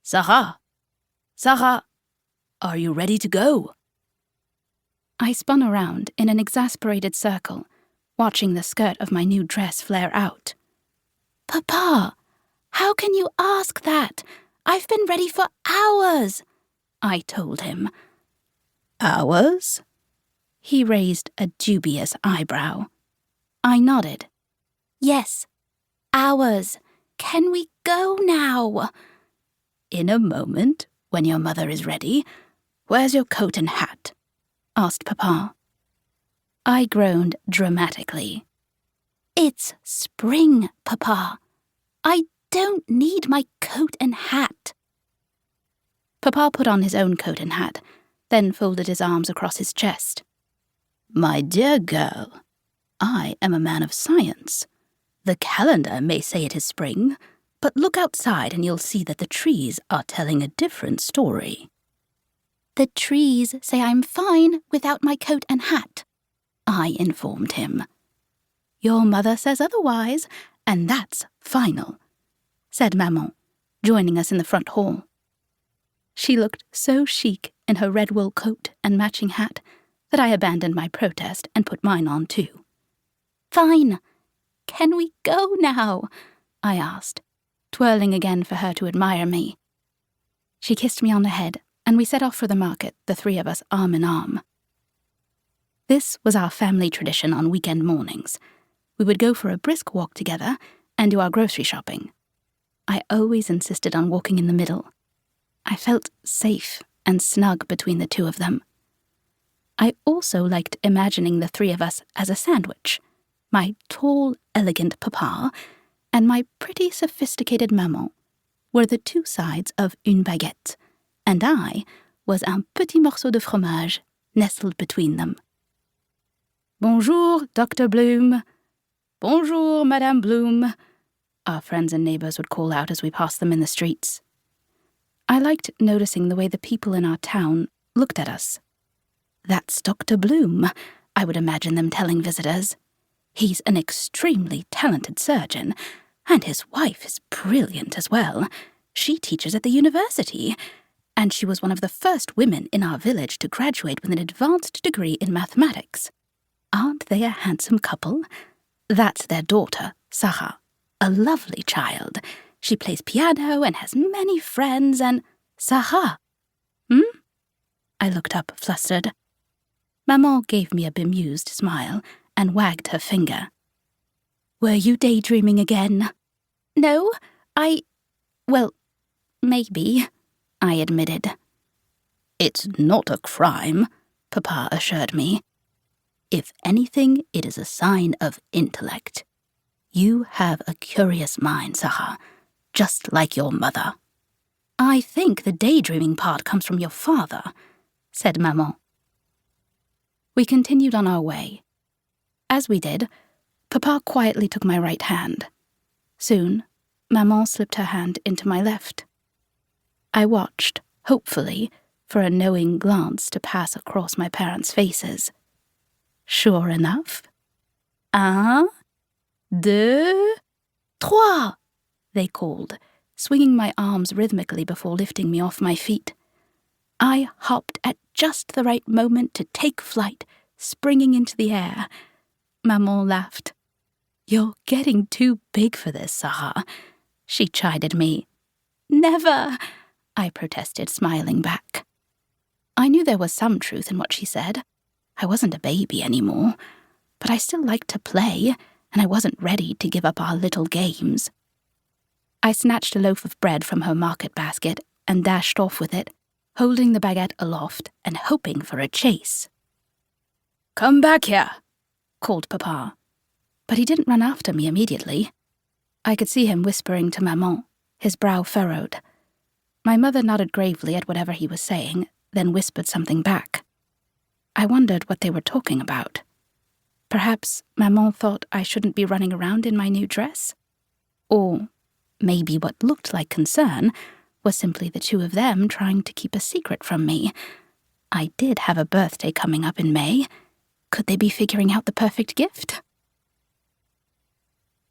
Sara! Sara! Are you ready to go? I spun around in an exasperated circle, watching the skirt of my new dress flare out. Papa, how can you ask that? I've been ready for hours, I told him. Hours? He raised a dubious eyebrow. I nodded. Yes, hours. Can we go now? In a moment, when your mother is ready. Where's your coat and hat? Asked Papa. I groaned dramatically. It's spring, Papa. I don't need my coat and hat. Papa put on his own coat and hat, then folded his arms across his chest. My dear girl, I am a man of science. The calendar may say it is spring, but look outside and you'll see that the trees are telling a different story. The trees say I'm fine without my coat and hat, I informed him. Your mother says otherwise, and that's final, said Maman, joining us in the front hall. She looked so chic in her red wool coat and matching hat that I abandoned my protest and put mine on too. Fine. Can we go now? I asked, twirling again for her to admire me. She kissed me on the head, and we set off for the market, the three of us arm in arm. This was our family tradition on weekend mornings. We would go for a brisk walk together and do our grocery shopping. I always insisted on walking in the middle. I felt safe and snug between the two of them. I also liked imagining the three of us as a sandwich, my tall, elegant papa and my pretty sophisticated maman were the two sides of une baguette, and I was un petit morceau de fromage nestled between them. Bonjour, Dr. Bloom. Bonjour, Madame Bloom, our friends and neighbours would call out as we passed them in the streets. I liked noticing the way the people in our town looked at us. That's Dr. Bloom, I would imagine them telling visitors. He's an extremely talented surgeon, and his wife is brilliant as well. She teaches at the university, and she was one of the first women in our village to graduate with an advanced degree in mathematics. Aren't they a handsome couple? That's their daughter, Sara, a lovely child. She plays piano and has many friends and... Sara! I looked up, flustered. Maman gave me a bemused smile and wagged her finger. Were you daydreaming again? No, well, maybe, I admitted. It's not a crime, Papa assured me. If anything, it is a sign of intellect. You have a curious mind, Sara, just like your mother. I think the daydreaming part comes from your father, said Maman. We continued on our way. As we did, Papa quietly took my right hand. Soon, Maman slipped her hand into my left. I watched, hopefully, for a knowing glance to pass across my parents' faces. Sure enough. 1, 2, 3, they called, swinging my arms rhythmically before lifting me off my feet. I hopped at just the right moment to take flight, springing into the air. Maman laughed. You're getting too big for this, Sara, she chided me. Never, I protested, smiling back. I knew there was some truth in what she said. I wasn't a baby anymore, but I still liked to play, and I wasn't ready to give up our little games. I snatched a loaf of bread from her market basket and dashed off with it, holding the baguette aloft and hoping for a chase. Come back here, called Papa, but he didn't run after me immediately. I could see him whispering to Maman, his brow furrowed. My mother nodded gravely at whatever he was saying, then whispered something back. I wondered what they were talking about. Perhaps Maman thought I shouldn't be running around in my new dress? Or maybe what looked like concern was simply the two of them trying to keep a secret from me. I did have a birthday coming up in May. Could they be figuring out the perfect gift?